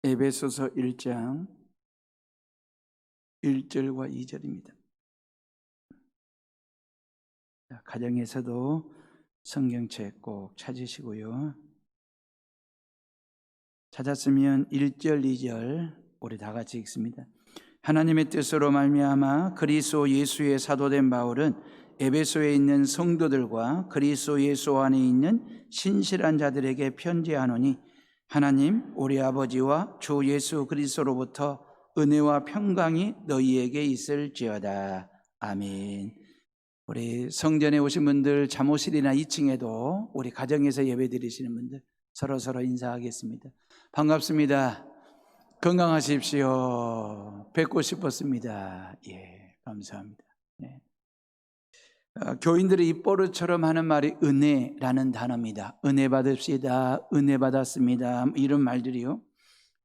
에베소서 1장 1절과 2절입니다. 가정에서도 성경책 꼭 찾으시고요. 찾았으면 1절, 2절 우리 다 같이 읽습니다. 하나님의 뜻으로 말미암아 그리스도 예수의 사도된 바울은 에베소에 있는 성도들과 그리스도 예수 안에 있는 신실한 자들에게 편지하노니 하나님 우리 아버지와 주 예수 그리스도로부터 은혜와 평강이 너희에게 있을지어다. 아멘. 우리 성전에 오신 분들 잠옷실이나 2층에도 우리 가정에서 예배드리시는 분들 서로 인사하겠습니다. 반갑습니다. 건강하십시오. 뵙고 싶었습니다. 예, 감사합니다. 네. 교인들이 입버릇처럼 하는 말이 은혜라는 단어입니다. 은혜 받읍시다, 은혜 받았습니다, 이런 말들이요.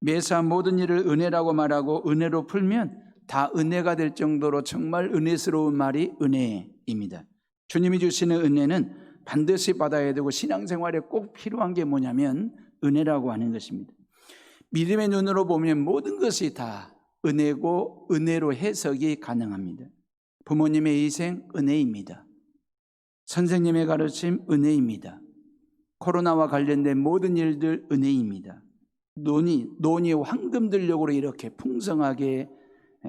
매사 모든 일을 은혜라고 말하고 은혜로 풀면 다 은혜가 될 정도로 정말 은혜스러운 말이 은혜입니다. 주님이 주시는 은혜는 반드시 받아야 되고 신앙생활에 꼭 필요한 게 뭐냐면 은혜라고 하는 것입니다. 믿음의 눈으로 보면 모든 것이 다 은혜고 은혜로 해석이 가능합니다. 부모님의 희생 은혜입니다. 선생님의 가르침 은혜입니다. 코로나와 관련된 모든 일들 은혜입니다. 논이 황금 들녘으로 이렇게 풍성하게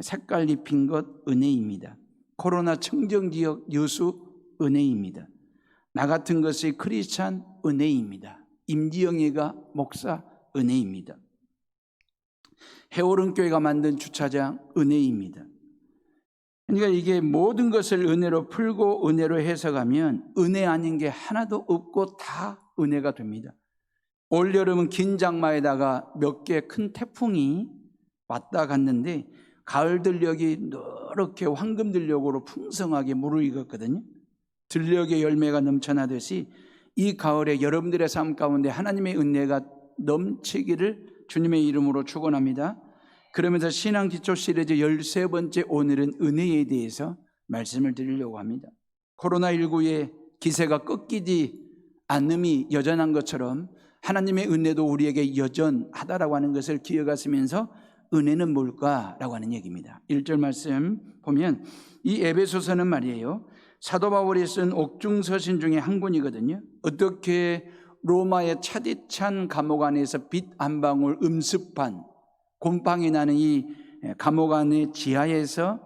색깔 입힌 것 은혜입니다. 코로나 청정지역 여수 은혜입니다. 나 같은 것이 크리스찬 은혜입니다. 임지영이가 목사 은혜입니다. 해오른 교회가 만든 주차장 은혜입니다. 그러니까 이게 모든 것을 은혜로 풀고 은혜로 해석하면 은혜 아닌 게 하나도 없고 다 은혜가 됩니다. 올여름은 긴 장마에다가 몇 개 큰 태풍이 왔다 갔는데 가을 들녘이 노랗게 황금 들녘으로 풍성하게 무르익었거든요. 들녘의 열매가 넘쳐나듯이 이 가을에 여러분들의 삶 가운데 하나님의 은혜가 넘치기를 주님의 이름으로 축원합니다. 그러면서 신앙기초 시리즈 13번째 오늘은 은혜에 대해서 말씀을 드리려고 합니다. 코로나19의 기세가 꺾이지 않음이 여전한 것처럼 하나님의 은혜도 우리에게 여전하다라고 하는 것을 기억하시면서 은혜는 뭘까라고 하는 얘기입니다. 1절 말씀 보면 이 에베소서는 말이에요, 사도 바울이 쓴 옥중서신 중에 한 권이거든요. 어떻게 로마의 차디찬 감옥 안에서 빛 한 방울 음습한 곰팡이 나는 이 감옥 안의 지하에서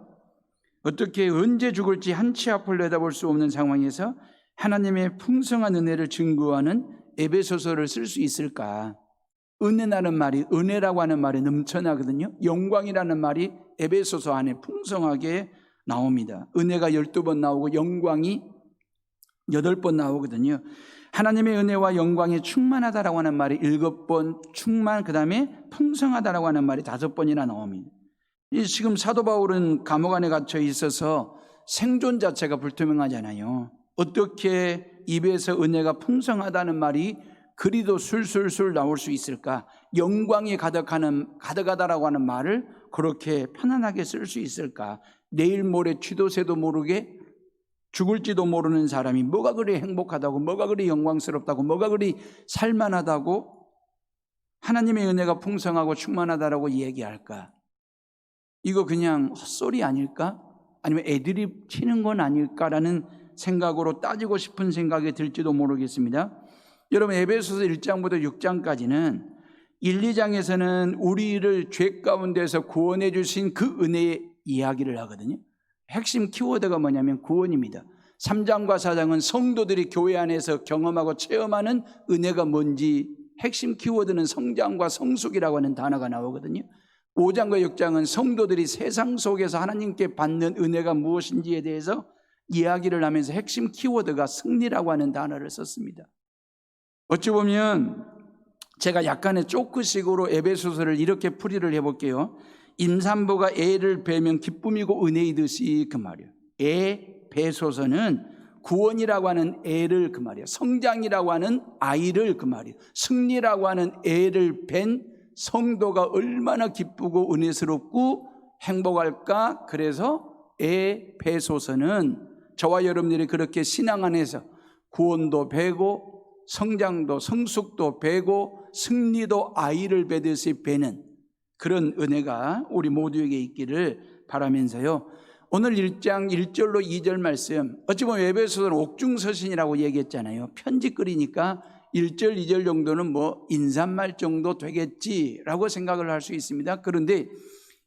어떻게 언제 죽을지 한치 앞을 내다볼 수 없는 상황에서 하나님의 풍성한 은혜를 증거하는 에베소서를 쓸 수 있을까? 은혜라는 말이, 은혜라고 하는 말이 넘쳐나거든요. 영광이라는 말이 에베소서 안에 풍성하게 나옵니다. 은혜가 12번 나오고 영광이 8번 나오거든요. 하나님의 은혜와 영광이 충만하다라고 하는 말이 7번, 충만, 그 다음에 풍성하다라고 하는 말이 5번이나 나옵니다. 지금 사도 바울은 감옥 안에 갇혀 있어서 생존 자체가 불투명하잖아요. 어떻게 입에서 은혜가 풍성하다는 말이 그리도 술술술 나올 수 있을까? 영광이 가득하다라고 하는 말을 그렇게 편안하게 쓸 수 있을까? 내일 모레 취도새도 모르게 죽을지도 모르는 사람이 뭐가 그리 행복하다고, 뭐가 그리 영광스럽다고, 뭐가 그리 살만하다고 하나님의 은혜가 풍성하고 충만하다라고 얘기할까? 이거 그냥 헛소리 아닐까? 아니면 애드립 치는 건 아닐까라는 생각으로 따지고 싶은 생각이 들지도 모르겠습니다. 여러분, 에베소서 1장부터 6장까지는 1, 2장에서는 우리를 죄 가운데서 구원해 주신 그 은혜의 이야기를 하거든요. 핵심 키워드가 뭐냐면 구원입니다. 3장과 4장은 성도들이 교회 안에서 경험하고 체험하는 은혜가 뭔지 핵심 키워드는 성장과 성숙이라고 하는 단어가 나오거든요. 5장과 6장은 성도들이 세상 속에서 하나님께 받는 은혜가 무엇인지에 대해서 이야기를 하면서 핵심 키워드가 승리라고 하는 단어를 썼습니다. 어찌 보면 제가 약간의 조크식으로 에베소서를 이렇게 풀이를 해볼게요. 임산부가 애를 베면 기쁨이고 은혜이듯이 그 말이에요. 애 베소서는 구원이라고 하는 애를 그 말이에요. 성장이라고 하는 아이를 그 말이에요. 승리라고 하는 애를 뵌 성도가 얼마나 기쁘고 은혜스럽고 행복할까? 그래서 애 베소서는 저와 여러분들이 그렇게 신앙 안에서 구원도 베고 성장도 성숙도 베고 승리도 아이를 베듯이 베는 그런 은혜가 우리 모두에게 있기를 바라면서요. 오늘 1장 1절로 2절 말씀, 어찌 보면 에베소서는 옥중서신이라고 얘기했잖아요. 편지 끌이니까 1절, 2절 정도는 뭐 인사말 정도 되겠지라고 생각을 할 수 있습니다. 그런데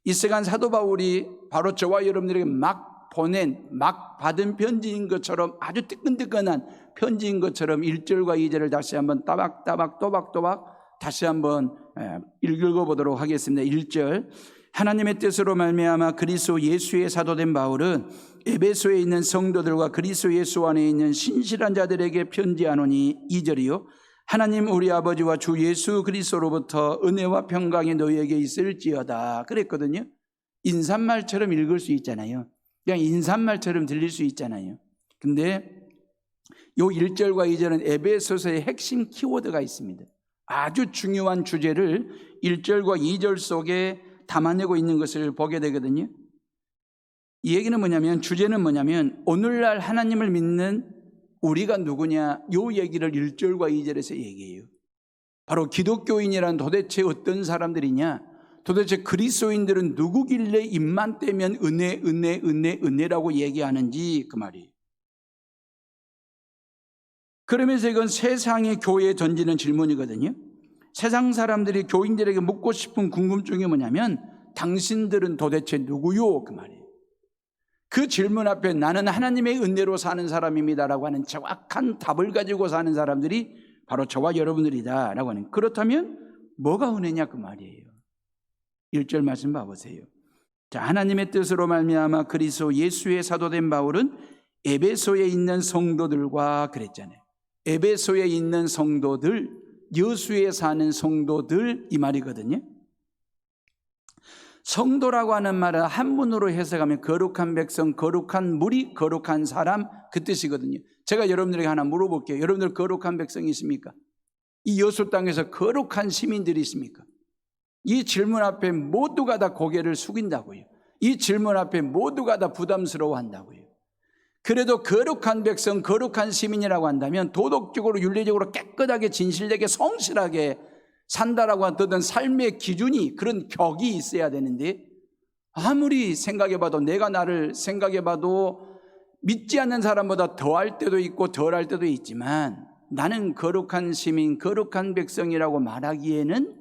이 시간 사도 바울이 바로 저와 여러분들에게 막 보낸, 막 받은 편지인 것처럼, 아주 뜨끈뜨끈한 편지인 것처럼 1절과 2절을 다시 한번 또박또박 다시 한번 읽어보도록 하겠습니다. 1절, 하나님의 뜻으로 말미암아 그리스도 예수의 사도된 바울은 에베소에 있는 성도들과 그리스도 예수 안에 있는 신실한 자들에게 편지하노니, 2절이요, 하나님 우리 아버지와 주 예수 그리스도로부터 은혜와 평강이 너희에게 있을지어다 그랬거든요. 인사말처럼 읽을 수 있잖아요. 그냥 인사말처럼 들릴 수 있잖아요. 근데 요 1절과 2절은 에베소서의 핵심 키워드가 있습니다. 아주 중요한 주제를 1절과 2절 속에 담아내고 있는 것을 보게 되거든요. 이 얘기는 뭐냐면, 주제는 뭐냐면 오늘날 하나님을 믿는 우리가 누구냐, 요 얘기를 1절과 2절에서 얘기해요. 바로 기독교인이란 도대체 어떤 사람들이냐, 도대체 그리스도인들은 누구길래 입만 떼면 은혜라고 얘기하는지, 그 말이에요. 그러면서 이건 세상의 교회에 던지는 질문이거든요. 세상 사람들이 교인들에게 묻고 싶은 궁금증이 뭐냐면, 당신들은 도대체 누구요? 그 말이에요. 그 질문 앞에 나는 하나님의 은혜로 사는 사람입니다라고 하는 정확한 답을 가지고 사는 사람들이 바로 저와 여러분들이다라고 하는. 그렇다면 뭐가 은혜냐 그 말이에요. 1절 말씀 봐보세요. 자, 하나님의 뜻으로 말미암아 그리스도 예수의 사도된 바울은 에베소에 있는 성도들과 그랬잖아요. 에베소에 있는 성도들, 여수에 사는 성도들, 이 말이거든요. 성도라고 하는 말은 한문으로 해석하면 거룩한 백성, 거룩한 무리, 거룩한 사람, 그 뜻이거든요. 제가 여러분들에게 하나 물어볼게요. 여러분들 거룩한 백성이 있습니까? 이 여수 땅에서 거룩한 시민들이 있습니까? 이 질문 앞에 모두가 다 고개를 숙인다고요. 이 질문 앞에 모두가 다 부담스러워 한다고요. 그래도 거룩한 백성, 거룩한 시민이라고 한다면 도덕적으로, 윤리적으로 깨끗하게, 진실되게, 성실하게 산다라고 하던 삶의 기준이, 그런 격이 있어야 되는데, 아무리 생각해봐도, 내가 나를 생각해봐도 믿지 않는 사람보다 더할 때도 있고 덜할 때도 있지만, 나는 거룩한 시민, 거룩한 백성이라고 말하기에는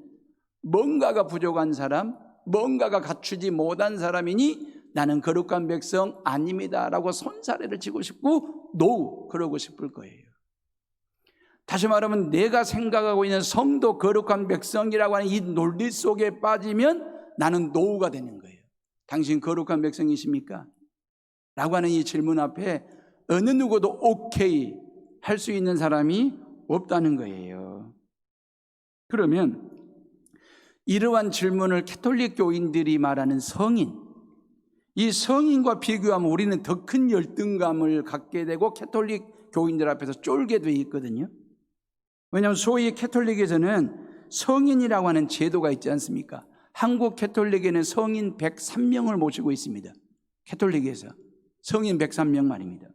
뭔가가 부족한 사람, 뭔가가 갖추지 못한 사람이니 나는 거룩한 백성 아닙니다 라고 손사래를 치고 싶고 노 그러고 싶을 거예요. 다시 말하면 내가 생각하고 있는 성도 거룩한 백성이라고 하는 이 논리 속에 빠지면 나는 노우가 되는 거예요. 당신 거룩한 백성이십니까? 라고 하는 이 질문 앞에 어느 누구도 오케이 할 수 있는 사람이 없다는 거예요. 그러면 이러한 질문을 캐톨릭 교인들이 말하는 성인, 이 성인과 비교하면 우리는 더 큰 열등감을 갖게 되고 캐톨릭 교인들 앞에서 쫄게 돼 있거든요. 왜냐하면 소위 캐톨릭에서는 성인이라고 하는 제도가 있지 않습니까? 한국 캐톨릭에는 성인 103명을 모시고 있습니다. 캐톨릭에서 성인 103명 말입니다.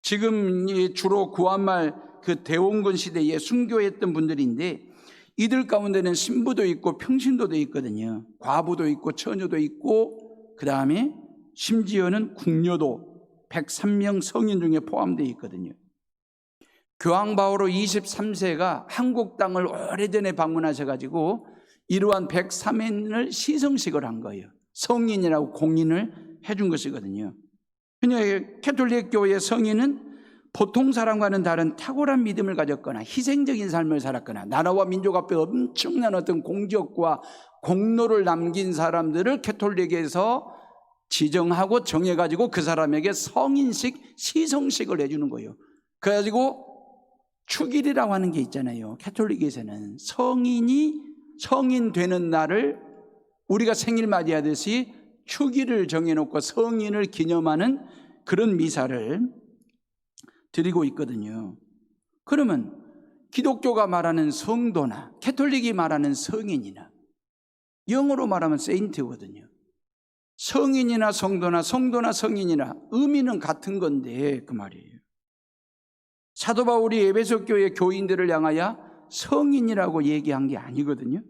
지금 주로 구한말 그 대원군 시대에 순교했던 분들인데, 이들 가운데는 신부도 있고 평신도도 있거든요. 과부도 있고 처녀도 있고, 그 다음에 심지어는 궁녀도 103명 성인 중에 포함되어 있거든요. 교황 바오로 23세가 한국 땅을 오래전에 방문하셔가지고 이러한 103인을 시성식을 한 거예요. 성인이라고 공인을 해준 것이거든요. 그냥 캐톨릭 교회의 성인은 보통 사람과는 다른 탁월한 믿음을 가졌거나 희생적인 삶을 살았거나 나라와 민족 앞에 엄청난 어떤 공적과 공로를 남긴 사람들을 캐톨릭에서 지정하고 정해가지고 그 사람에게 성인식, 시성식을 해주는 거예요. 그래가지고 축일이라고 하는 게 있잖아요. 캐톨릭에서는 성인 되는 날을 우리가 생일 맞이하듯이 축일을 정해놓고 성인을 기념하는 그런 미사를 드리고 있거든요. 그러면 기독교가 말하는 성도나 캐톨릭이 말하는 성인이나, 영어로 말하면 세인트거든요. 성인이나 성도나 성도나 성인이나 의미는 같은 건데 그 말이에요. 사도 바울이 에베소 교회 교인들을 향하여 성인이라고 얘기한 게 아니거든요.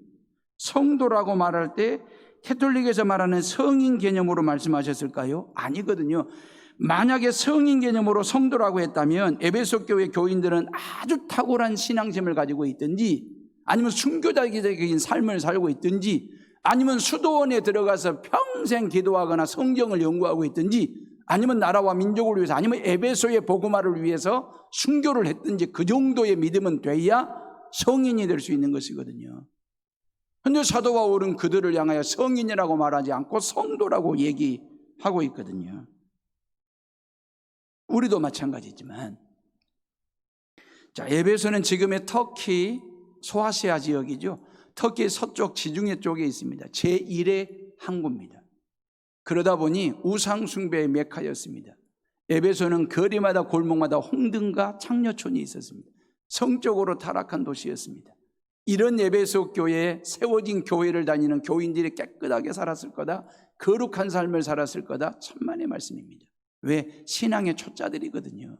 성도라고 말할 때 캐톨릭에서 말하는 성인 개념으로 말씀하셨을까요? 아니거든요. 만약에 성인 개념으로 성도라고 했다면 에베소 교회 교인들은 아주 탁월한 신앙심을 가지고 있든지, 아니면 순교자적인 삶을 살고 있든지, 아니면 수도원에 들어가서 평생 기도하거나 성경을 연구하고 있든지, 아니면 나라와 민족을 위해서, 아니면 에베소의 복음화를 위해서 순교를 했든지, 그 정도의 믿음은 돼야 성인이 될 수 있는 것이거든요. 그런데 사도 바울은 그들을 향하여 성인이라고 말하지 않고 성도라고 얘기하고 있거든요. 우리도 마찬가지지만, 자, 에베소는 지금의 터키 소아시아 지역이죠. 터키 서쪽 지중해 쪽에 있습니다. 제1의 항구입니다. 그러다 보니 우상 숭배의 메카였습니다. 에베소는 거리마다 골목마다 홍등과 창녀촌이 있었습니다. 성적으로 타락한 도시였습니다. 이런 에베소 교회에 세워진 교회를 다니는 교인들이 깨끗하게 살았을 거다, 거룩한 삶을 살았을 거다, 천만의 말씀입니다. 왜? 신앙의 초짜들이거든요.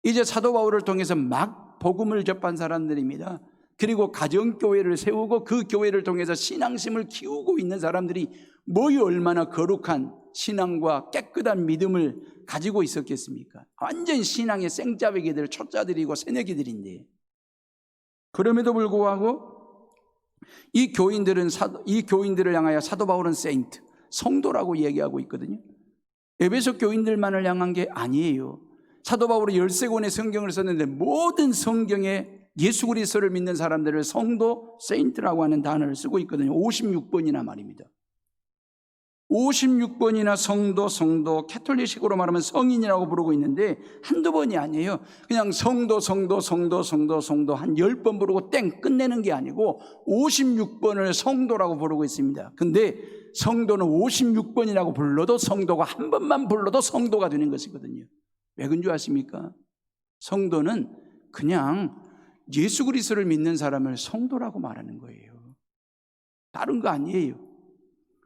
이제 사도 바울을 통해서 막 복음을 접한 사람들입니다. 그리고 가정교회를 세우고 그 교회를 통해서 신앙심을 키우고 있는 사람들이 뭐이 얼마나 거룩한 신앙과 깨끗한 믿음을 가지고 있었겠습니까? 완전 신앙의 생짜배기들, 초짜들이고 새내기들인데, 그럼에도 불구하고 이 교인들을 향하여 사도 바울은 세인트, 성도라고 얘기하고 있거든요. 에베소 교인들만을 향한 게 아니에요. 사도 바울은 13권의 성경을 썼는데 모든 성경에 예수 그리스도를 믿는 사람들을 성도, 세인트라고 하는 단어를 쓰고 있거든요. 56번이나 말입니다. 56번이나 성도, 캐톨릭식으로 말하면 성인이라고 부르고 있는데 한두 번이 아니에요. 그냥 성도 한 10번 부르고 땡 끝내는 게 아니고 56번을 성도라고 부르고 있습니다. 근데 성도는 56번이라고 불러도 성도가 한 번만 불러도 성도가 되는 것이거든요. 왜 그런 줄 아십니까? 성도는 그냥 예수 그리스도를 믿는 사람을 성도라고 말하는 거예요. 다른 거 아니에요.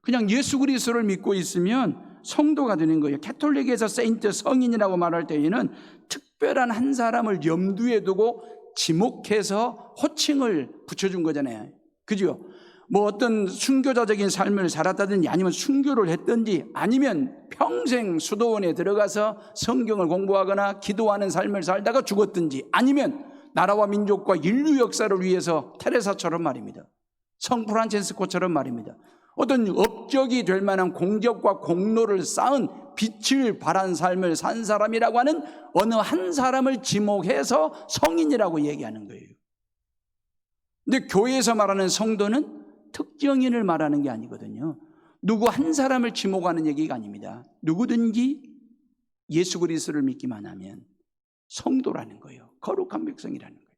그냥 예수 그리스도를 믿고 있으면 성도가 되는 거예요. 캐톨릭에서 세인트, 성인이라고 말할 때에는 특별한 한 사람을 염두에 두고 지목해서 호칭을 붙여준 거잖아요. 그죠? 뭐 어떤 순교자적인 삶을 살았다든지, 아니면 순교를 했든지, 아니면 평생 수도원에 들어가서 성경을 공부하거나 기도하는 삶을 살다가 죽었든지, 아니면 나라와 민족과 인류 역사를 위해서 테레사처럼 말입니다, 성 프란체스코처럼 말입니다, 어떤 업적이 될 만한 공적과 공로를 쌓은 빛을 발한 삶을 산 사람이라고 하는 어느 한 사람을 지목해서 성인이라고 얘기하는 거예요. 근데 교회에서 말하는 성도는 특정인을 말하는 게 아니거든요. 누구 한 사람을 지목하는 얘기가 아닙니다. 누구든지 예수 그리스도를 믿기만 하면 성도라는 거예요. 거룩한 백성이라는 거예요.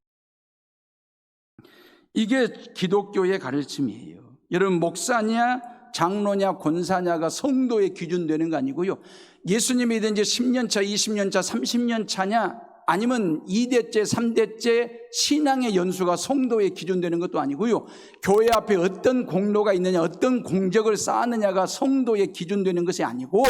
이게 기독교의 가르침이에요. 여러분, 목사냐 장로냐 권사냐가 성도의 기준 되는 거 아니고요. 예수님이 이제 10년차, 20년차, 30년차냐, 아니면 2대째, 3대째 신앙의 연수가 성도의 기준 되는 것도 아니고요. 교회 앞에 어떤 공로가 있느냐, 어떤 공적을 쌓았느냐가 성도의 기준 되는 것이 아니고,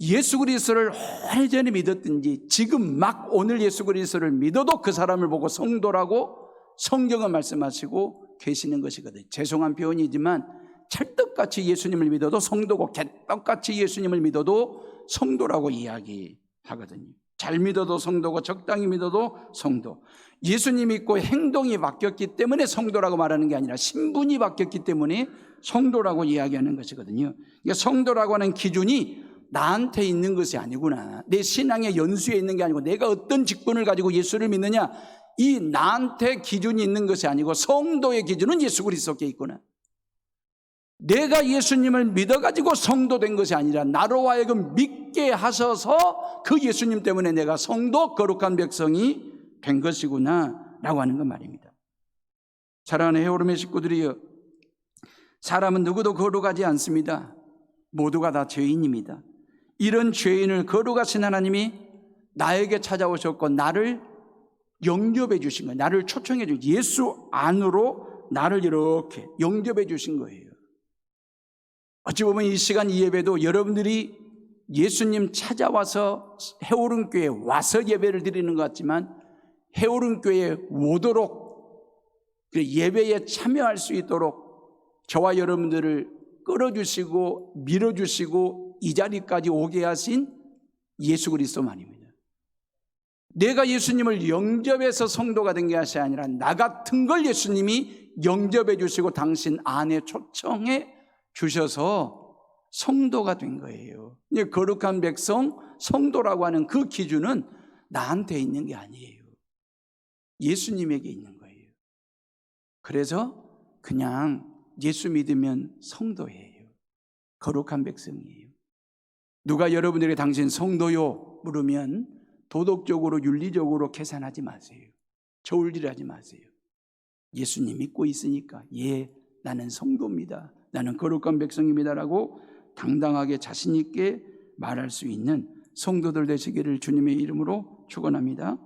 예수 그리스도를 오래전에 믿었든지 지금 막 오늘 예수 그리스도를 믿어도 그 사람을 보고 성도라고 성경은 말씀하시고 계시는 것이거든요. 죄송한 표현이지만 찰떡같이 예수님을 믿어도 성도고, 개떡같이 예수님을 믿어도 성도라고 이야기하거든요. 잘 믿어도 성도고, 적당히 믿어도 성도. 예수님 믿고 행동이 바뀌었기 때문에 성도라고 말하는 게 아니라 신분이 바뀌었기 때문에 성도라고 이야기하는 것이거든요. 그러니까 성도라고 하는 기준이 나한테 있는 것이 아니구나, 내 신앙의 연수에 있는 게 아니고 내가 어떤 직분을 가지고 예수를 믿느냐, 이 나한테 기준이 있는 것이 아니고 성도의 기준은 예수 그리스도께 있구나. 내가 예수님을 믿어가지고 성도 된 것이 아니라 나로 하여금 믿게 하셔서 그 예수님 때문에 내가 성도, 거룩한 백성이 된 것이구나 라고 하는 건 말입니다. 사랑하는 헤어름의 식구들이여, 사람은 누구도 거룩하지 않습니다. 모두가 다 죄인입니다. 이런 죄인을 거룩하신 하나님이 나에게 찾아오셨고 나를 영접해 주신 거예요. 나를 초청해 주신, 예수 안으로 나를 이렇게 영접해 주신 거예요. 어찌 보면 이 시간 이 예배도 여러분들이 예수님 찾아와서 해오른교회에 와서 예배를 드리는 것 같지만 해오른교회에 오도록 예배에 참여할 수 있도록 저와 여러분들을 끌어주시고 밀어주시고 이 자리까지 오게 하신 예수 그리스도만입니다. 내가 예수님을 영접해서 성도가 된 것이 아니라 나 같은 걸 예수님이 영접해 주시고 당신 안에 초청해 주셔서 성도가 된 거예요. 거룩한 백성, 성도라고 하는 그 기준은 나한테 있는 게 아니에요. 예수님에게 있는 거예요. 그래서 그냥 예수 믿으면 성도예요. 거룩한 백성이에요. 누가 여러분들에게 당신 성도요 물으면 도덕적으로 윤리적으로 계산하지 마세요. 저울질하지 마세요. 예수님 믿고 있으니까 예, 나는 성도입니다. 나는 거룩한 백성입니다라고 당당하게 자신 있게 말할 수 있는 성도들 되시기를 주님의 이름으로 축원합니다.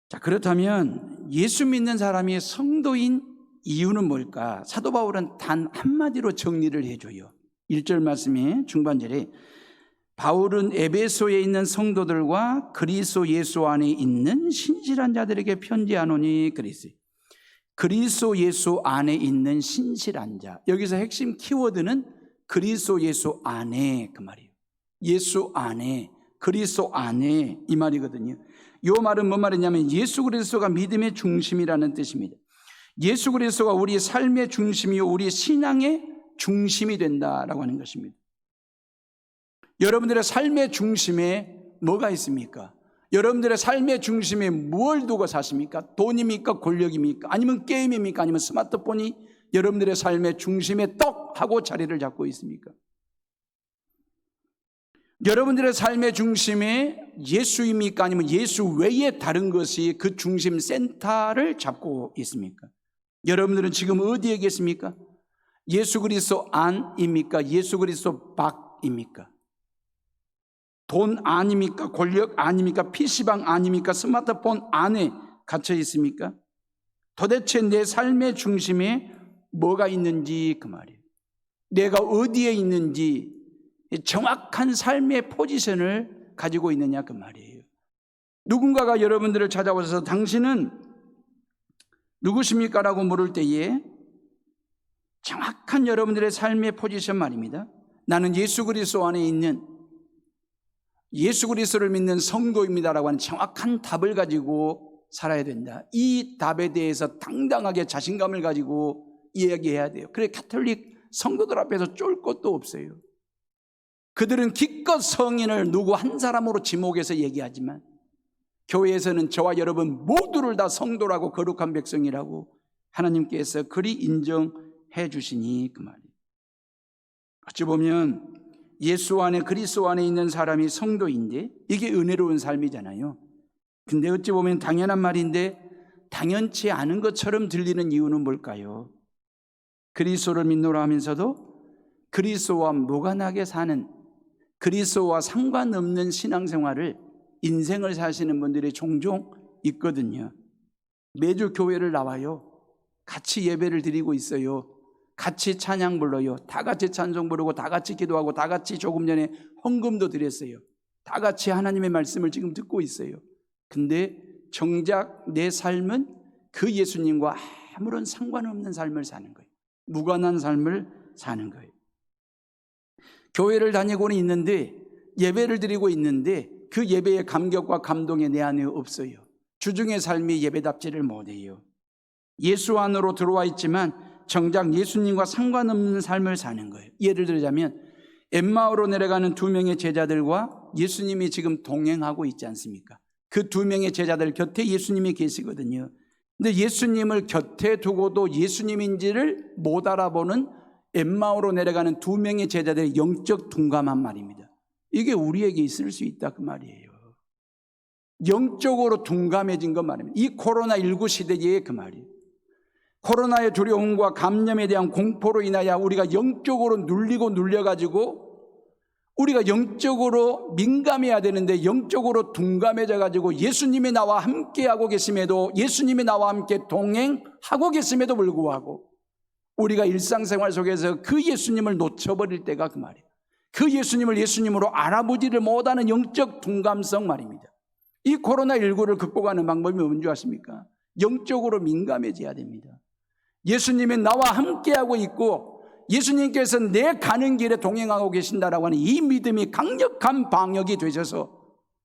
자, 그렇다면 예수 믿는 사람이 성도인 이유는 뭘까? 사도 바울은 단 한마디로 정리를 해줘요. 1절 말씀의 중반절에 바울은 에베소에 있는 성도들과 그리스도 예수 안에 있는 신실한 자들에게 편지하노니 그랬어요. 그리스도 예수 안에 있는 신실한 자. 여기서 핵심 키워드는 그리스도 예수 안에 그 말이에요. 예수 안에, 그리스도 안에 이 말이거든요. 이 말은 뭔 말이냐면 예수 그리스도가 믿음의 중심이라는 뜻입니다. 예수 그리스도가 우리 삶의 중심이요 우리 신앙의 중심이 된다라고 하는 것입니다. 여러분들의 삶의 중심에 뭐가 있습니까? 여러분들의 삶의 중심에 무엇을 두고 사십니까? 돈입니까? 권력입니까? 아니면 게임입니까? 아니면 스마트폰이 여러분들의 삶의 중심에 떡 하고 자리를 잡고 있습니까? 여러분들의 삶의 중심에 예수입니까? 아니면 예수 외에 다른 것이 그 중심 센터를 잡고 있습니까? 여러분들은 지금 어디에 계십니까? 예수 그리스도 안입니까? 예수 그리스도 밖입니까? 돈 아닙니까? 권력 아닙니까? PC방 아닙니까? 스마트폰 안에 갇혀 있습니까? 도대체 내 삶의 중심에 뭐가 있는지 그 말이에요. 내가 어디에 있는지 정확한 삶의 포지션을 가지고 있느냐 그 말이에요. 누군가가 여러분들을 찾아오셔서 당신은 누구십니까? 라고 물을 때에 정확한 여러분들의 삶의 포지션 말입니다. 나는 예수 그리스도 안에 있는 예수 그리스도를 믿는 성도입니다라고 하는 정확한 답을 가지고 살아야 된다. 이 답에 대해서 당당하게 자신감을 가지고 이야기해야 돼요. 그래 가톨릭 성도들 앞에서 쫄 것도 없어요. 그들은 기껏 성인을 누구 한 사람으로 지목해서 얘기하지만 교회에서는 저와 여러분 모두를 다 성도라고 거룩한 백성이라고 하나님께서 그리 인정해 주시니 그 말이에요. 어찌 보면 예수 안에 그리스도 안에 있는 사람이 성도인데 이게 은혜로운 삶이잖아요. 근데 어찌 보면 당연한 말인데 당연치 않은 것처럼 들리는 이유는 뭘까요? 그리스도를 믿노라 하면서도 그리스도와 무관하게 사는 그리스도와 상관없는 신앙생활을 인생을 사시는 분들이 종종 있거든요. 매주 교회를 나와요. 같이 예배를 드리고 있어요. 같이 찬양 불러요. 다 같이 찬송 부르고 다 같이 기도하고 다 같이 조금 전에 헌금도 드렸어요. 다 같이 하나님의 말씀을 지금 듣고 있어요. 근데 정작 내 삶은 그 예수님과 아무런 상관없는 삶을 사는 거예요. 무관한 삶을 사는 거예요. 교회를 다니고는 있는데 예배를 드리고 있는데 그 예배의 감격과 감동이 내 안에 없어요. 주중의 삶이 예배답지를 못해요. 예수 안으로 들어와 있지만 정작 예수님과 상관없는 삶을 사는 거예요. 예를 들자면 엠마오로 내려가는 2명의 제자들과 예수님이 지금 동행하고 있지 않습니까? 그 2명의 제자들 곁에 예수님이 계시거든요. 근데 예수님을 곁에 두고도 예수님인지를 못 알아보는 엠마오로 내려가는 2명의 제자들의 영적 둔감한 말입니다. 이게 우리에게 있을 수 있다 그 말이에요. 영적으로 둔감해진 것 말입니다. 이 코로나19 시대에 그 말이에요. 코로나의 두려움과 감염에 대한 공포로 인하여 우리가 영적으로 눌리고 눌려가지고 우리가 영적으로 민감해야 되는데 영적으로 둔감해져가지고 예수님이 나와 함께하고 계심에도 예수님이 나와 함께 동행하고 계심에도 불구하고 우리가 일상생활 속에서 그 예수님을 놓쳐버릴 때가 그 말이에요. 그 예수님을 예수님으로 알아보지를 못하는 영적 둔감성 말입니다. 이 코로나19를 극복하는 방법이 뭔지 아십니까? 영적으로 민감해져야 됩니다. 예수님이 나와 함께하고 있고 예수님께서 내 가는 길에 동행하고 계신다라고 하는 이 믿음이 강력한 방역이 되셔서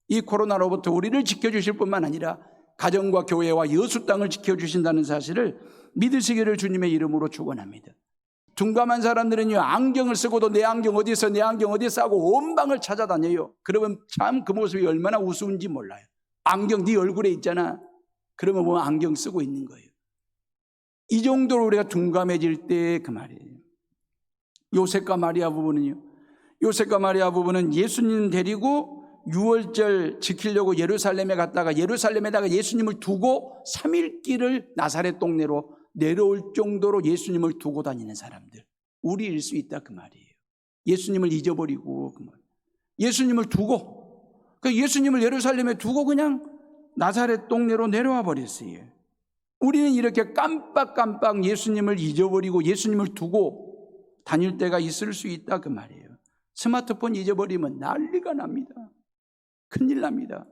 이 코로나로부터 우리를 지켜주실 뿐만 아니라 가정과 교회와 여수 땅을 지켜주신다는 사실을 믿으시기를 주님의 이름으로 축원합니다. 둔감한 사람들은요, 안경을 쓰고도 내 안경 어디 있어 하고 온 방을 찾아다녀요. 그러면 참 그 모습이 얼마나 우스운지 몰라요. 안경 네 얼굴에 있잖아. 그러면 보면 안경 쓰고 있는 거예요. 이 정도로 우리가 둔감해질 때 그 말이에요. 요셉과 마리아 부부는 예수님 데리고 유월절 지키려고 예루살렘에 갔다가 예루살렘에다가 예수님을 두고 3일 길을 나사렛 동네로 내려올 정도로 예수님을 두고 다니는 사람들, 우리일 수 있다 그 말이에요. 예수님을 잊어버리고 그 말. 예수님을 두고, 예수님을 예루살렘에 두고 그냥 나사렛 동네로 내려와 버렸어요. 우리는 이렇게 깜빡깜빡 예수님을 잊어버리고 예수님을 두고 다닐 때가 있을 수 있다 그 말이에요. 스마트폰 잊어버리면 난리가 납니다. 큰일 납니다.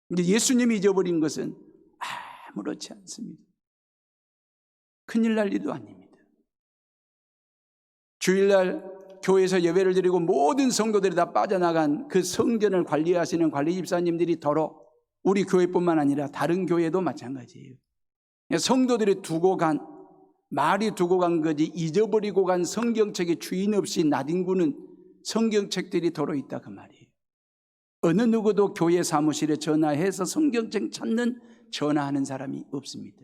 근데 예수님이 잊어버린 것은 아무렇지 않습니다. 큰일 날 일도 아닙니다. 주일날 교회에서 예배를 드리고 모든 성도들이 다 빠져나간 그 성전을 관리하시는 관리 집사님들이 더러 우리 교회뿐만 아니라 다른 교회도 마찬가지예요. 성도들이 두고 간, 말이 두고 간 거지 잊어버리고 간 성경책의 주인 없이 나뒹구는 성경책들이 더러 있다 그 말이에요. 어느 누구도 교회 사무실에 전화해서 성경책 찾는 전화하는 사람이 없습니다.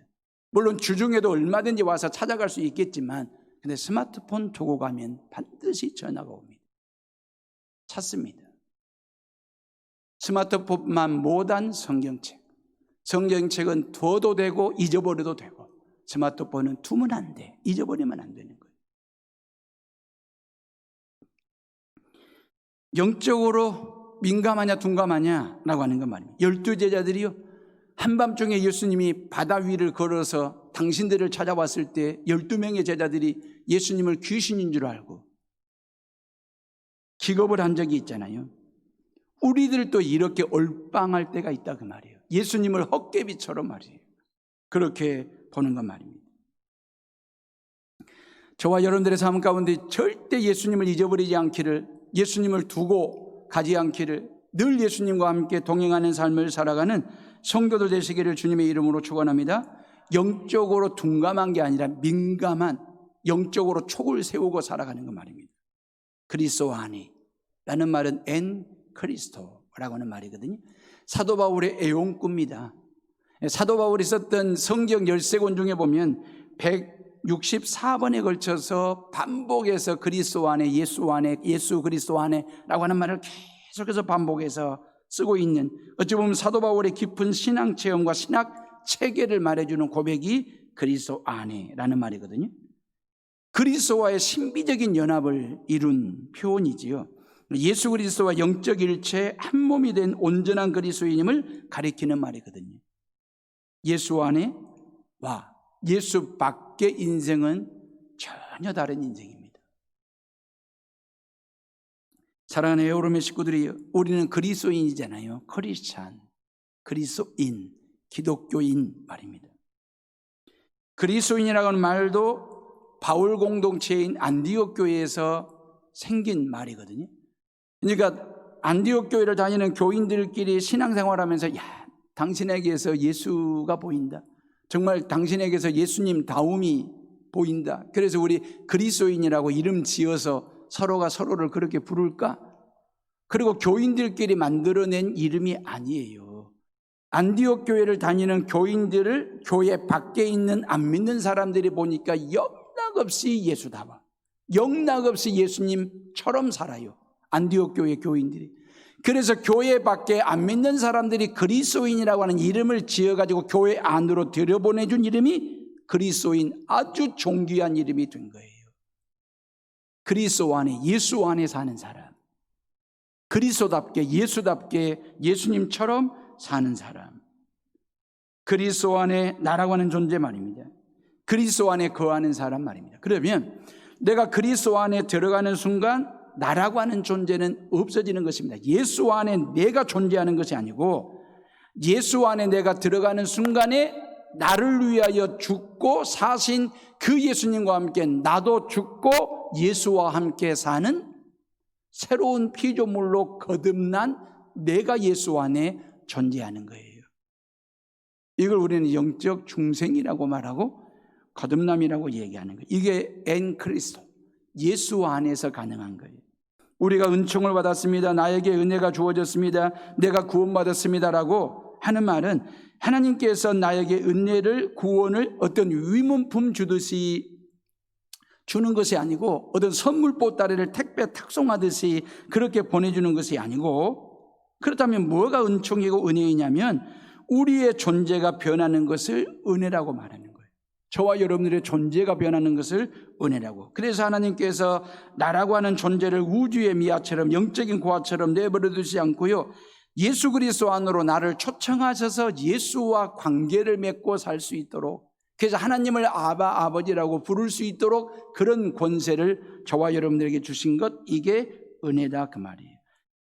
물론 주중에도 얼마든지 와서 찾아갈 수 있겠지만 근데 스마트폰 두고 가면 반드시 전화가 옵니다. 찾습니다. 스마트폰만 못한 성경책. 성경책은 둬도 되고 잊어버려도 되고 스마트폰은 두면 안 돼. 잊어버리면 안 되는 거예요. 영적으로 민감하냐 둔감하냐 라고 하는 건 말입니다. 12제자들이요, 한밤중에 예수님이 바다 위를 걸어서 당신들을 찾아왔을 때 12명의 제자들이 예수님을 귀신인 줄 알고 기겁을 한 적이 있잖아요. 우리들도 이렇게 얼빵할 때가 있다 그 말이에요. 예수님을 헛개비처럼 말이에요. 그렇게 보는 건 말입니다. 저와 여러분들의 삶 가운데 절대 예수님을 잊어버리지 않기를, 예수님을 두고 가지 않기를, 늘 예수님과 함께 동행하는 삶을 살아가는 성도들 되시기를 주님의 이름으로 축원합니다. 영적으로 둔감한 게 아니라 민감한, 영적으로 촉을 세우고 살아가는 것 말입니다. 그리스도 안에 라는 말은 엔 크리스토라고 하는 말이거든요. 사도 바울의 애용구입니다. 사도 바울이 썼던 성경 13권 중에 보면 164번에 걸쳐서 반복해서 그리스도 안에, 예수 안에, 예수 그리스도 안에 라고 하는 말을 계속해서 반복해서 쓰고 있는, 어찌 보면 사도 바울의 깊은 신앙 체험과 신학 체계를 말해주는 고백이 그리스도 안에라는 말이거든요. 그리스도와의 신비적인 연합을 이룬 표현이지요. 예수 그리스도와 영적 일체 한 몸이 된 온전한 그리스도인임을 가리키는 말이거든요. 예수 안에와 예수 밖의 인생은 전혀 다른 인생입니다. 사랑하는 에어로의 식구들이, 우리는 그리스도인이잖아요. 크리스찬, 그리스도인, 기독교인 말입니다. 그리스도인이라고 하는 말도 바울 공동체인 안디옥 교회에서 생긴 말이거든요. 그러니까 안디옥 교회를 다니는 교인들끼리 신앙생활하면서, 야, 당신에게서 예수가 보인다. 정말 당신에게서 예수님 다움이 보인다. 그래서 우리 그리스도인이라고 이름 지어서 서로가 서로를 그렇게 부를까? 그리고 교인들끼리 만들어낸 이름이 아니에요. 안디옥 교회를 다니는 교인들을 교회 밖에 있는 안 믿는 사람들이 보니까 영락없이 예수다워, 영락없이 예수님처럼 살아요. 안디옥 교회 교인들이. 그래서 교회 밖에 안 믿는 사람들이 그리스도인이라고 하는 이름을 지어가지고 교회 안으로 들여보내준 이름이 그리스도인, 아주 존귀한 이름이 된 거예요. 그리스도 안에, 예수 안에 사는 사람, 그리스도답게, 예수답게, 예수님처럼 사는 사람, 그리스도 안에 나라고 하는 존재 말입니다. 그리스도 안에 거하는 사람 말입니다. 그러면 내가 그리스도 안에 들어가는 순간 나라고 하는 존재는 없어지는 것입니다. 예수 안에 내가 존재하는 것이 아니고 예수 안에 내가 들어가는 순간에 나를 위하여 죽고 사신 그 예수님과 함께 나도 죽고 예수와 함께 사는 새로운 피조물로 거듭난 내가 예수 안에 존재하는 거예요. 이걸 우리는 영적 중생이라고 말하고 거듭남이라고 얘기하는 거예요. 이게 엔 그리스도, 예수 안에서 가능한 거예요. 우리가 은총을 받았습니다. 나에게 은혜가 주어졌습니다. 내가 구원받았습니다라고 하는 말은 하나님께서 나에게 은혜를, 구원을 어떤 위문품 주듯이 주는 것이 아니고 어떤 선물 보따리를 택배 탁송하듯이 그렇게 보내주는 것이 아니고, 그렇다면 뭐가 은총이고 은혜이냐면 우리의 존재가 변하는 것을 은혜라고 말하는 거예요. 저와 여러분들의 존재가 변하는 것을 은혜라고. 그래서 하나님께서 나라고 하는 존재를 우주의 미아처럼 영적인 고아처럼 내버려 두지 않고요, 예수 그리스도 안으로 나를 초청하셔서 예수와 관계를 맺고 살 수 있도록, 그래서 하나님을 아바, 아버지라고 부를 수 있도록 그런 권세를 저와 여러분들에게 주신 것, 이게 은혜다 그 말이에요.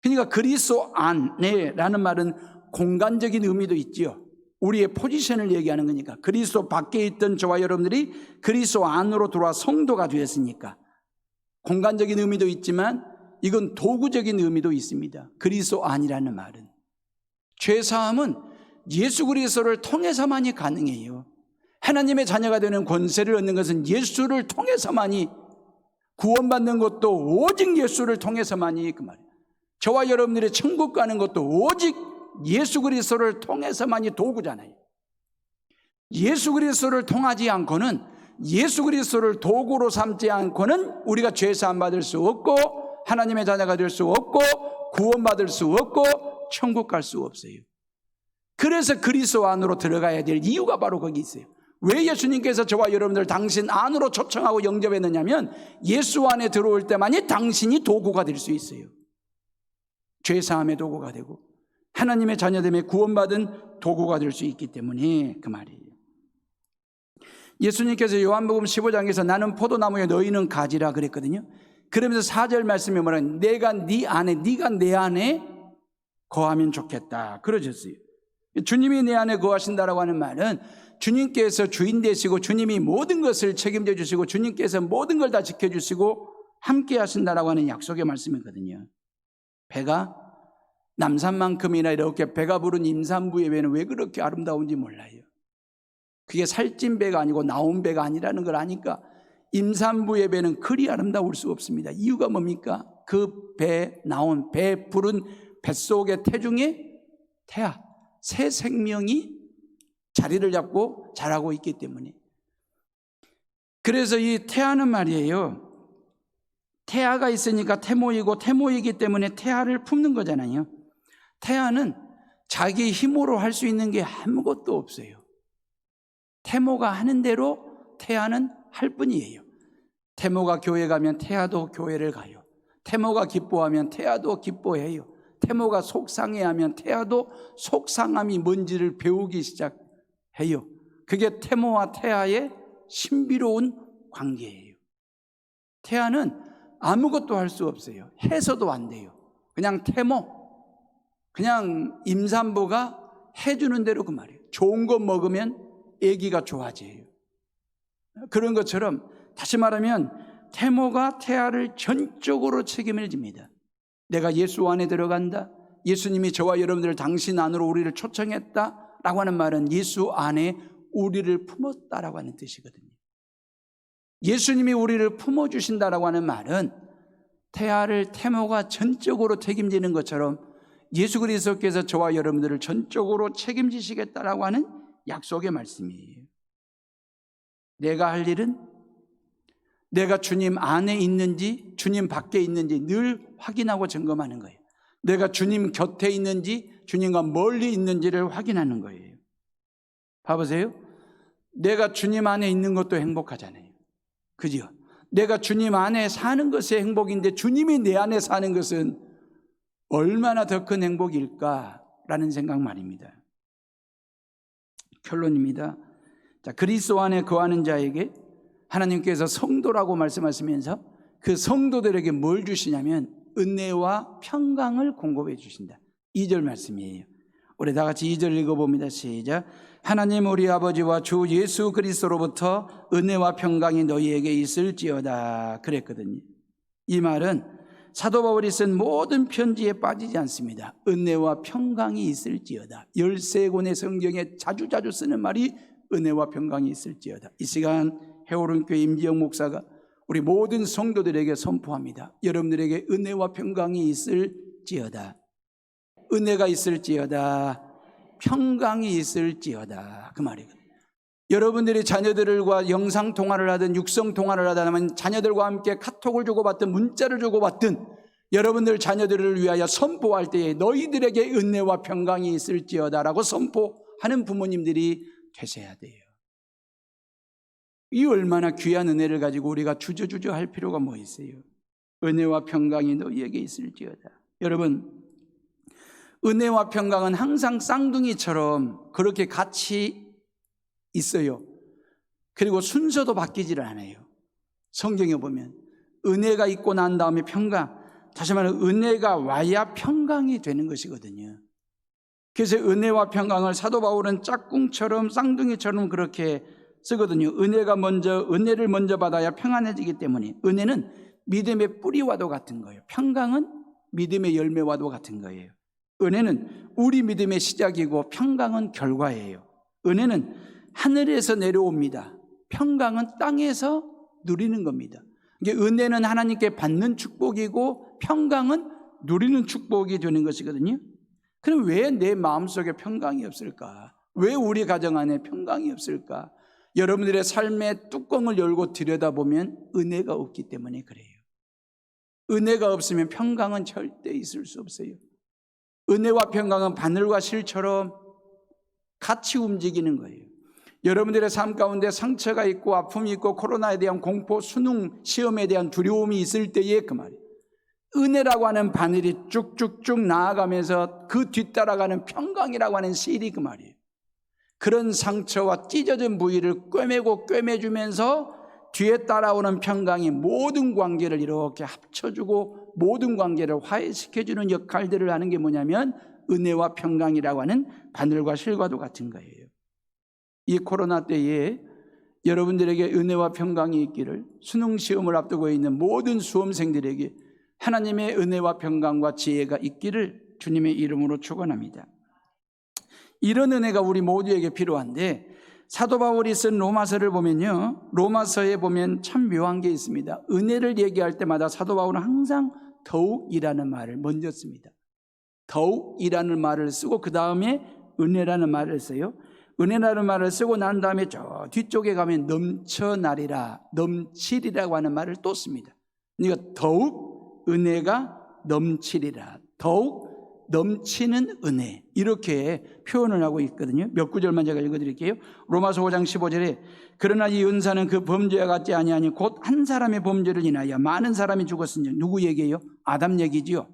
그러니까 그리스도 안에라는 말은 공간적인 의미도 있지요. 우리의 포지션을 얘기하는 거니까. 그리스도 밖에 있던 저와 여러분들이 그리스도 안으로 들어와 성도가 되었으니까 공간적인 의미도 있지만 이건 도구적인 의미도 있습니다. 그리스도 안이라는 말은 죄사함은 예수 그리스도를 통해서만이 가능해요. 하나님의 자녀가 되는 권세를 얻는 것은 예수를 통해서만이, 구원받는 것도 오직 예수를 통해서만이 그 말이에요. 저와 여러분들이 천국 가는 것도 오직 예수 그리스도를 통해서만이 도구잖아요. 예수 그리스도를 통하지 않고는, 예수 그리스도를 도구로 삼지 않고는 우리가 죄사함 받을 수 없고 하나님의 자녀가 될 수 없고 구원받을 수 없고 천국 갈 수 없어요. 그래서 그리스도 안으로 들어가야 될 이유가 바로 거기 있어요. 왜 예수님께서 저와 여러분들 당신 안으로 초청하고 영접했느냐면 예수 안에 들어올 때만이 당신이 도구가 될 수 있어요. 죄사함의 도구가 되고 하나님의 자녀됨에 구원받은 도구가 될 수 있기 때문에 그 말이에요. 예수님께서 요한복음 15장에서 나는 포도나무에 너희는 가지라 그랬거든요. 그러면서 4절 말씀에 뭐라는, 내가 네 안에, 네가 내 안에 거하면 좋겠다 그러셨어요. 주님이 내 안에 거하신다라고 하는 말은 주님께서 주인 되시고 주님이 모든 것을 책임져 주시고 주님께서 모든 걸 다 지켜주시고 함께 하신다라고 하는 약속의 말씀이거든요. 배가 남산만큼이나 이렇게 배가 부른 임산부의 배는 왜 그렇게 아름다운지 몰라요. 그게 살찐 배가 아니고 나온 배가 아니라는 걸 아니까 임산부의 배는 그리 아름다울 수 없습니다. 이유가 뭡니까? 그 배 나온, 배 부른 뱃속의 태중에 태아, 새 생명이 자리를 잡고 자라고 있기 때문에. 그래서 이 태아는 말이에요, 태아가 있으니까 태모이고 태모이기 때문에 태아를 품는 거잖아요. 태아는 자기 힘으로 할 수 있는 게 아무것도 없어요. 태모가 하는 대로 태아는 할 뿐이에요. 태모가 교회 가면 태아도 교회를 가요. 태모가 기뻐하면 태아도 기뻐해요. 태모가 속상해하면 태아도 속상함이 뭔지를 배우기 시작해요. 그게 태모와 태아의 신비로운 관계예요. 태아는 아무것도 할 수 없어요. 해서도 안 돼요. 그냥 태모, 그냥 임산부가 해주는 대로 그 말이에요. 좋은 거 먹으면 아기가 좋아져요. 그런 것처럼 다시 말하면 태모가 태아를 전적으로 책임을 집니다. 내가 예수 안에 들어간다, 예수님이 저와 여러분들을 당신 안으로 우리를 초청했다라고 하는 말은 예수 안에 우리를 품었다라고 하는 뜻이거든요. 예수님이 우리를 품어주신다라고 하는 말은 태아를 태모가 전적으로 책임지는 것처럼 예수 그리스도께서 저와 여러분들을 전적으로 책임지시겠다라고 하는 약속의 말씀이에요. 내가 할 일은 내가 주님 안에 있는지 주님 밖에 있는지 늘 확인하고 점검하는 거예요. 내가 주님 곁에 있는지 주님과 멀리 있는지를 확인하는 거예요. 봐보세요. 내가 주님 안에 있는 것도 행복하잖아요. 그죠? 내가 주님 안에 사는 것이 행복인데 주님이 내 안에 사는 것은 얼마나 더 큰 행복일까라는 생각 말입니다. 결론입니다. 자, 그리스도 안에 거하는 자에게 하나님께서 성도라고 말씀하시면서 그 성도들에게 뭘 주시냐면 은혜와 평강을 공급해 주신다. 2절 말씀이에요. 우리 다 같이 2절 읽어봅니다. 시작. 하나님 우리 아버지와 주 예수 그리스도로부터 은혜와 평강이 너희에게 있을지어다 그랬거든요. 이 말은 사도 바울이 쓴 모든 편지에 빠지지 않습니다. 은혜와 평강이 있을지어다. 13권의 성경에 자주자주 쓰는 말이 은혜와 평강이 있을지어다. 이 시간 해오른교회 임지영 목사가 우리 모든 성도들에게 선포합니다. 여러분들에게 은혜와 평강이 있을지어다. 은혜가 있을지어다. 평강이 있을지어다. 그 말이거든요. 여러분들이 자녀들과 영상통화를 하든 육성통화를 하든 하면 자녀들과 함께 카톡을 주고받든 문자를 주고받든 여러분들 자녀들을 위하여 선포할 때에 너희들에게 은혜와 평강이 있을지어다라고 선포하는 부모님들이 되셔야 돼요. 이 얼마나 귀한 은혜를 가지고 우리가 주저주저 할 필요가 뭐 있어요? 은혜와 평강이 너희에게 있을지어다. 여러분, 은혜와 평강은 항상 쌍둥이처럼 그렇게 같이 있어요. 그리고 순서도 바뀌지를 않아요. 성경에 보면 은혜가 있고 난 다음에 평강, 다시 말하면 은혜가 와야 평강이 되는 것이거든요. 그래서 은혜와 평강을 사도 바울은 짝꿍처럼 쌍둥이처럼 그렇게 쓰거든요. 은혜를 먼저 받아야 평안해지기 때문에 은혜는 믿음의 뿌리와도 같은 거예요. 평강은 믿음의 열매와도 같은 거예요. 은혜는 우리 믿음의 시작이고 평강은 결과예요. 은혜는 하늘에서 내려옵니다. 평강은 땅에서 누리는 겁니다. 이게 은혜는 하나님께 받는 축복이고 평강은 누리는 축복이 되는 것이거든요. 그럼 왜 내 마음속에 평강이 없을까? 왜 우리 가정 안에 평강이 없을까? 여러분들의 삶의 뚜껑을 열고 들여다보면 은혜가 없기 때문에 그래요. 은혜가 없으면 평강은 절대 있을 수 없어요. 은혜와 평강은 바늘과 실처럼 같이 움직이는 거예요. 여러분들의 삶 가운데 상처가 있고 아픔이 있고 코로나에 대한 공포, 수능 시험에 대한 두려움이 있을 때에 그 말이에요. 은혜라고 하는 바늘이 쭉쭉쭉 나아가면서 그 뒤따라가는 평강이라고 하는 실이 그 말이에요. 그런 상처와 찢어진 부위를 꿰매주면서 뒤에 따라오는 평강이 모든 관계를 이렇게 합쳐주고 모든 관계를 화해시켜주는 역할들을 하는 게 뭐냐면 은혜와 평강이라고 하는 바늘과 실과도 같은 거예요. 이 코로나 때에 여러분들에게 은혜와 평강이 있기를, 수능 시험을 앞두고 있는 모든 수험생들에게 하나님의 은혜와 평강과 지혜가 있기를 주님의 이름으로 축원합니다. 이런 은혜가 우리 모두에게 필요한데 사도 바울이 쓴 로마서를 보면요, 로마서에 보면 참 묘한 게 있습니다. 은혜를 얘기할 때마다 사도 바울은 항상 더욱이라는 말을 먼저 씁니다. 더욱이라는 말을 쓰고 그 다음에 은혜라는 말을 써요. 은혜라는 말을 쓰고 난 다음에 저 뒤쪽에 가면 넘쳐나리라, 넘치리라고 하는 말을 또 씁니다. 그러니까 더욱 은혜가 넘치리라, 더욱 넘치는 은혜, 이렇게 표현을 하고 있거든요. 몇 구절만 제가 읽어드릴게요. 로마서 5장 15절에 그러나 이 은사는 그 범죄와 같지 아니하니 곧 한 사람의 범죄를 인하여 많은 사람이 죽었으니, 누구 얘기예요? 아담 얘기지요.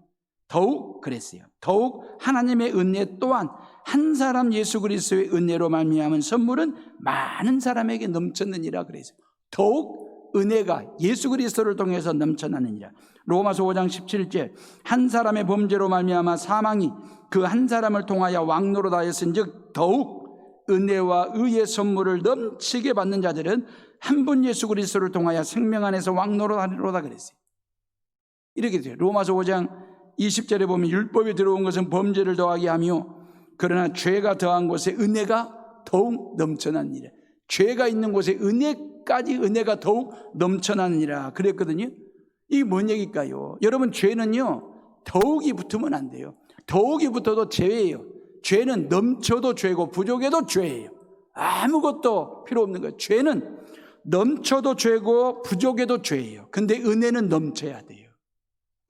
더욱 그랬어요. 더욱 하나님의 은혜 또한 한 사람 예수 그리스도의 은혜로 말미암은 선물은 많은 사람에게 넘쳤느니라 그랬어요. 더욱 은혜가 예수 그리스도를 통해서 넘쳐나느니라. 로마서 5장 17절 한 사람의 범죄로 말미암아 사망이 그 한 사람을 통하여 왕노로 다하였은즉 더욱 은혜와 의의 선물을 넘치게 받는 자들은 한 분 예수 그리스도를 통하여 생명 안에서 왕노로 다하리로다 그랬어요. 이렇게 돼요. 로마서 5장 20절에 보면 율법이 들어온 것은 범죄를 더하게 하며 그러나 죄가 더한 곳에 은혜가 더욱 넘쳐나느니라. 죄가 있는 곳에 은혜가 더욱 넘쳐나느니라 그랬거든요. 이게 뭔 얘기일까요? 여러분, 죄는요 더욱이 붙으면 안 돼요. 더욱이 붙어도 죄예요. 죄는 넘쳐도 죄고 부족해도 죄예요. 아무것도 필요 없는 거예요. 죄는 넘쳐도 죄고 부족해도 죄예요. 근데 은혜는 넘쳐야 돼요.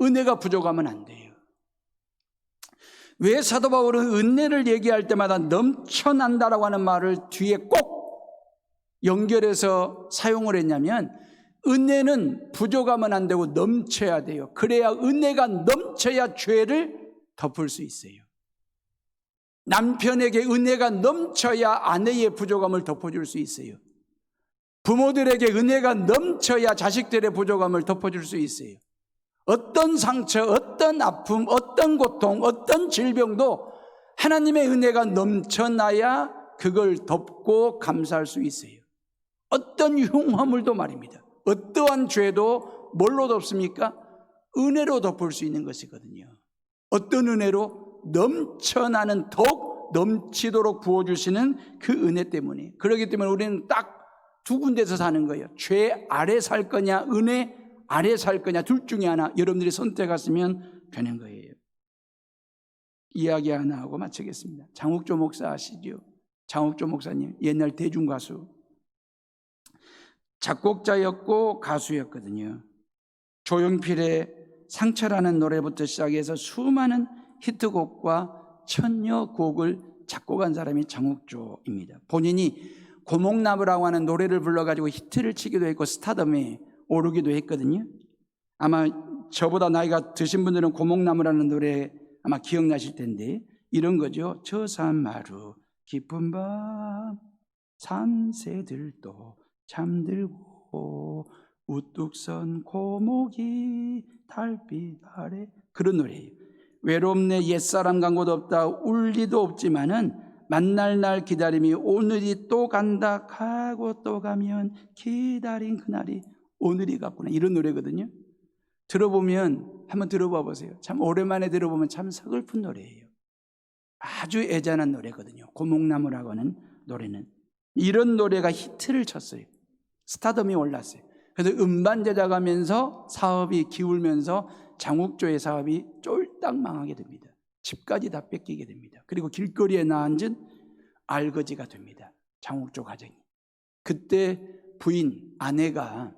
은혜가 부족하면 안 돼요. 왜 사도 바울은 은혜를 얘기할 때마다 넘쳐난다라고 하는 말을 뒤에 꼭 연결해서 사용을 했냐면, 은혜는 부족하면 안 되고 넘쳐야 돼요. 그래야 은혜가 넘쳐야 죄를 덮을 수 있어요. 남편에게 은혜가 넘쳐야 아내의 부족함을 덮어줄 수 있어요. 부모들에게 은혜가 넘쳐야 자식들의 부족함을 덮어줄 수 있어요. 어떤 상처, 어떤 아픔, 어떤 고통, 어떤 질병도 하나님의 은혜가 넘쳐나야 그걸 덮고 감사할 수 있어요. 어떤 흉화물도 말입니다. 어떠한 죄도 뭘로 덮습니까? 은혜로 덮을 수 있는 것이거든요. 어떤 은혜로? 넘쳐나는, 더욱 넘치도록 부어주시는 그 은혜 때문에. 그렇기 때문에 우리는 딱 두 군데서 사는 거예요. 죄 아래 살 거냐, 은혜 아래 살 거냐, 둘 중에 하나 여러분들이 선택하시면 되는 거예요. 이야기 하나 하고 마치겠습니다. 장욱조 목사 아시죠? 장욱조 목사님, 옛날 대중가수, 작곡자였고 가수였거든요. 조용필의 상처라는 노래부터 시작해서 수많은 히트곡과 천여곡을 작곡한 사람이 장욱조입니다. 본인이 고목나무라고 하는 노래를 불러가지고 히트를 치기도 했고 스타덤에 오르기도 했거든요. 아마 저보다 나이가 드신 분들은 고목나무라는 노래 아마 기억나실 텐데 이런 거죠. 저 산마루 깊은 밤 산새들도 잠들고 우뚝 선 고목이 달빛 아래, 그런 노래예요. 외롭네 옛사람 간 곳 없다 울 리도 없지만은 만날 날 기다림이 오늘이 또 간다 가고 또 가면 기다린 그날이 오늘이 같구나, 이런 노래거든요. 들어보면 한번 들어봐 보세요. 참 오랜만에 들어보면 참 서글픈 노래예요. 아주 애잔한 노래거든요. 고목나무라고 하는 노래는. 이런 노래가 히트를 쳤어요. 스타덤이 올랐어요. 그래서 음반 제작하면서 사업이 기울면서 장욱조의 사업이 쫄딱 망하게 됩니다. 집까지 다 뺏기게 됩니다. 그리고 길거리에 나앉은 알거지가 됩니다. 장욱조 가정이. 그때 부인, 아내가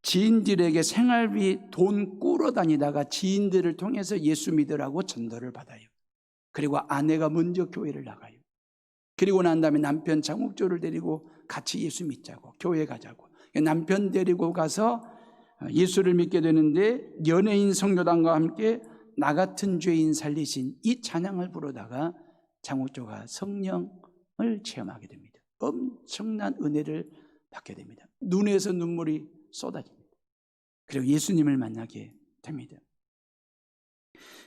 지인들에게 생활비 돈 꾸러 다니다가 지인들을 통해서 예수 믿으라고 전도를 받아요. 그리고 아내가 먼저 교회를 나가요. 그리고 난 다음에 남편 장욱조를 데리고 같이 예수 믿자고, 교회 가자고. 남편 데리고 가서 예수를 믿게 되는데 연예인 성도단과 함께 나 같은 죄인 살리신 이 찬양을 부르다가 장욱조가 성령을 체험하게 됩니다. 엄청난 은혜를 받게 됩니다. 눈에서 눈물이 쏟아집니다. 그리고 예수님을 만나게 됩니다.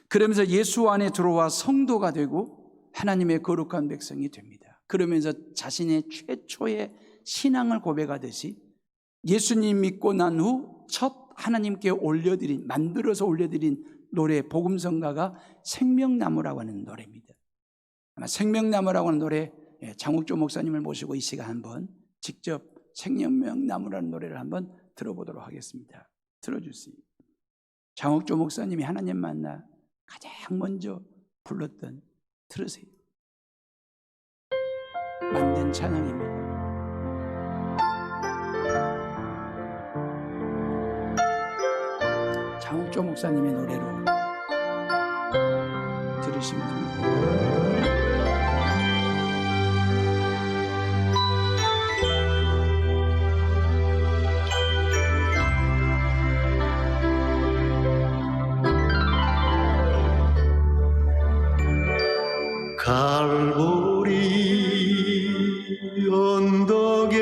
그러면서 예수 안에 들어와 성도가 되고 하나님의 거룩한 백성이 됩니다. 그러면서 자신의 최초의 신앙을 고백하듯이 예수님 믿고 난 후 첫 하나님께 올려드린, 만들어서 올려드린 노래, 복음성가가 생명나무라고 하는 노래입니다. 아마 생명나무라고 하는 노래, 장욱조 목사님을 모시고 이 시간 한번 직접 생명나무라는 노래를 한번 들어보도록 하겠습니다. 들어주세요. 장욱조 목사님이 하나님 만나 가장 먼저 불렀던, 들으세요. 만든 찬양입니다. 장욱조 목사님의 노래로 들으시면 됩니다. 갈보리 언덕에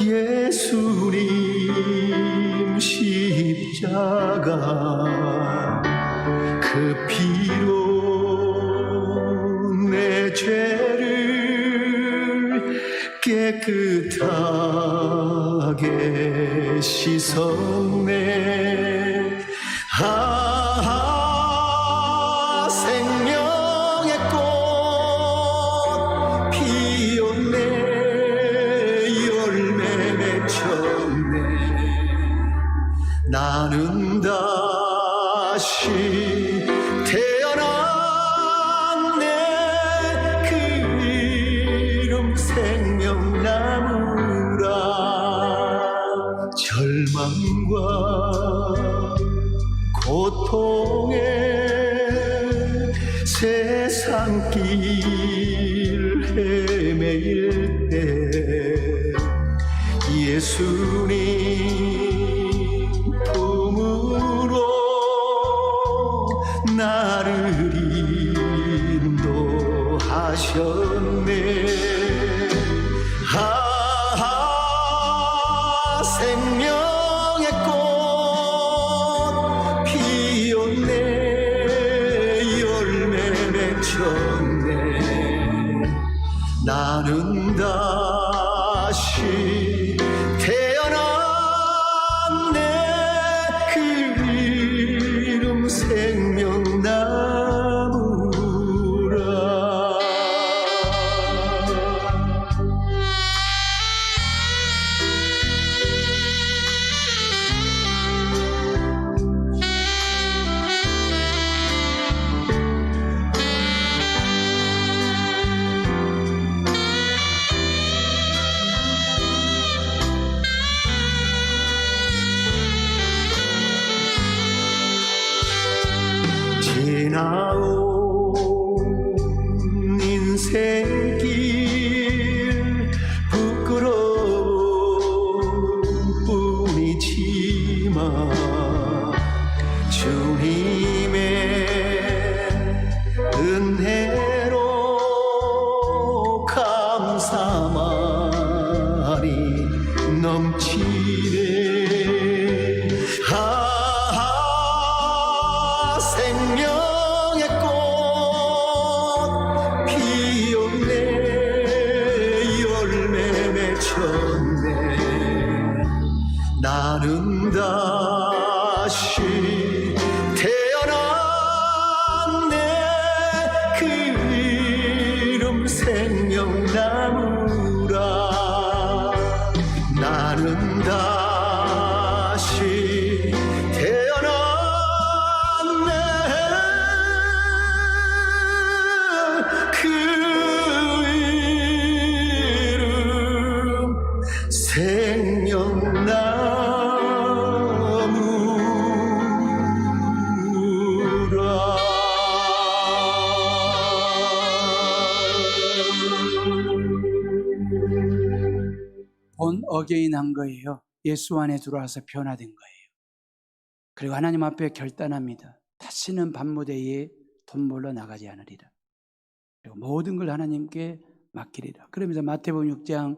예수님 십자가 그 피로 내 죄를 깨끗하게 씻었네. 생명의 꽃 피었네. 열매 맺혔네. 나는 다시 태어났네. 그 이름 생명나무라. 절망과 고통에 세상길 헤매일 때 예수님 품으로 나를 인도하셨네. 생명의 꽃 피었네. 열매 나온 인생길 부끄러운 뿐이지만 주님의 은혜로 감사만이 넘치네. 생명의 꽃 피었네. 열매 맺혔네. 나는 다시 태어났네. 그 이름 생명나무라. 나는 다시 태어났네. 그 이름 생명나무라. 본 어게인 한 거예요. 예수 안에 들어와서 변화된 거예요. 그리고 하나님 앞에 결단합니다. 다시는 밤무대에 돈 벌러 나가지 않으리라. 그리고 모든 걸 하나님께 맡기리라. 그러면서 마태복음 6장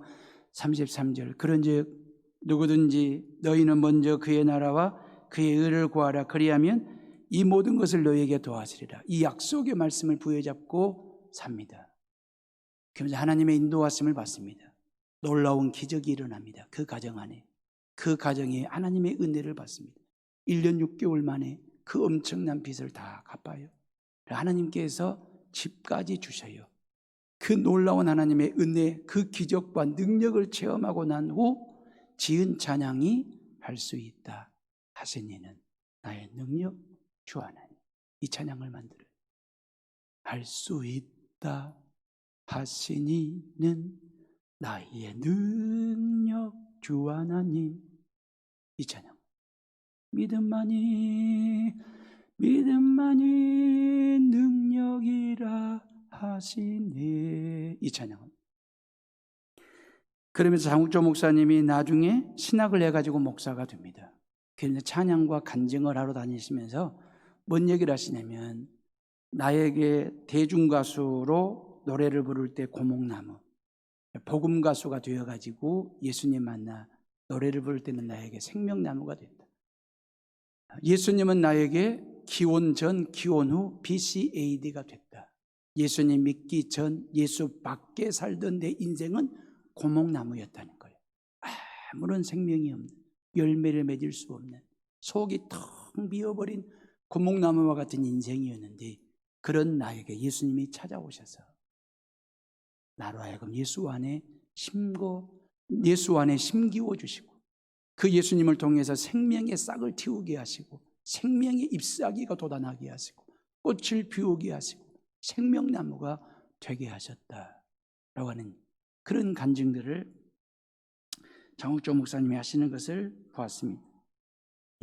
33절, 그런즉 누구든지 너희는 먼저 그의 나라와 그의 의를 구하라. 그리하면 이 모든 것을 너희에게 도와주리라. 이 약속의 말씀을 부여잡고 삽니다. 그러면서 하나님의 인도하심을 받습니다. 놀라운 기적이 일어납니다. 그 가정 안에, 그 가정에 하나님의 은혜를 받습니다. 1년 6개월 만에 그 엄청난 빚을 다 갚아요. 하나님께서 집까지 주셔요. 그 놀라운 하나님의 은혜, 그 기적과 능력을 체험하고 난 후 지은 찬양이 할 수 있다 하시니는 나의 능력 주 하나님. 이 찬양을 만들어요. 할 수 있다 하시니는 나의 능력 주 하나님. 이 찬양. 믿음만이 능력이라 하시네. 이 찬양은. 그러면서 장욱조 목사님이 나중에 신학을 해가지고 목사가 됩니다. 그래서 찬양과 간증을 하러 다니시면서 뭔 얘기를 하시냐면, 나에게 대중가수로 노래를 부를 때 고목나무, 복음가수가 되어가지고 예수님 만나 노래를 부를 때는 나에게 생명나무가 된다. 예수님은 나에게 기원 전, 기원 후 BCAD가 됐다. 예수님 믿기 전, 예수 밖에 살던 내 인생은 고목나무였다는 거예요. 아무런 생명이 없는, 열매를 맺을 수 없는, 속이 텅 비어버린 고목나무와 같은 인생이었는데, 그런 나에게 예수님이 찾아오셔서 나로 하여금 예수 안에 심기워 주시고, 그 예수님을 통해서 생명의 싹을 틔우게 하시고, 생명의 잎사귀가 돋아나게 하시고, 꽃을 피우게 하시고, 생명나무가 되게 하셨다라고 하는 그런 간증들을 장욱조 목사님이 하시는 것을 보았습니다.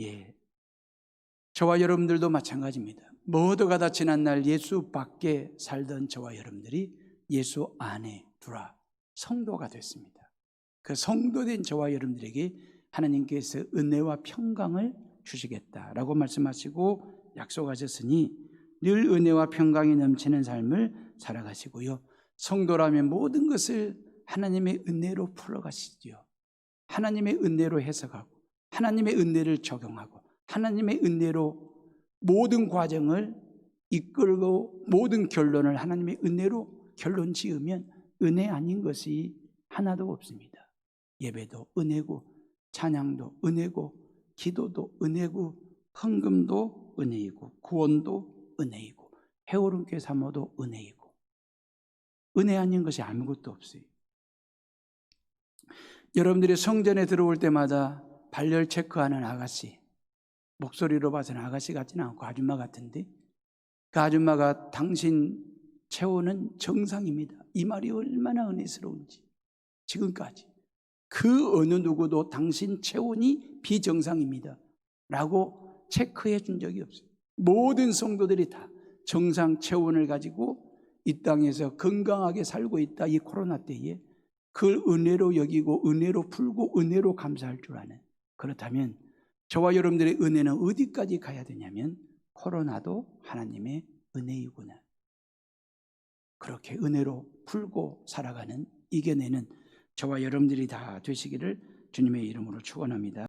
예, 저와 여러분들도 마찬가지입니다. 모두가 다 지난날 예수 밖에 살던 저와 여러분들이 예수 안에 들어와 성도가 됐습니다. 그 성도된 저와 여러분들에게 하나님께서 은혜와 평강을 주시겠다라고 말씀하시고 약속하셨으니 늘 은혜와 평강이 넘치는 삶을 살아가시고요. 성도라면 모든 것을 하나님의 은혜로 풀어가시지요. 하나님의 은혜로 해석하고, 하나님의 은혜를 적용하고, 하나님의 은혜로 모든 과정을 이끌고 모든 결론을 하나님의 은혜로 결론 지으면 은혜 아닌 것이 하나도 없습니다. 예배도 은혜고, 찬양도 은혜고, 기도도 은혜고, 헌금도 은혜이고, 구원도 은혜이고, 해오름교회 사모도 은혜이고, 은혜 아닌 것이 아무것도 없어요. 여러분들이 성전에 들어올 때마다 발열 체크하는 아가씨, 목소리로 봐서는 아가씨 같지는 않고 아줌마 같은데, 그 아줌마가 당신 체온은 정상입니다. 이 말이 얼마나 은혜스러운지. 지금까지 그 어느 누구도 당신 체온이 비정상입니다 라고 체크해 준 적이 없어요. 모든 성도들이 다 정상 체온을 가지고 이 땅에서 건강하게 살고 있다. 이 코로나 때에 그걸 은혜로 여기고 은혜로 풀고 은혜로 감사할 줄 아는, 그렇다면 저와 여러분들의 은혜는 어디까지 가야 되냐면 코로나도 하나님의 은혜이구나. 그렇게 은혜로 풀고 살아가는, 이겨내는 저와 여러분들이 다 되시기를 주님의 이름으로 축원합니다.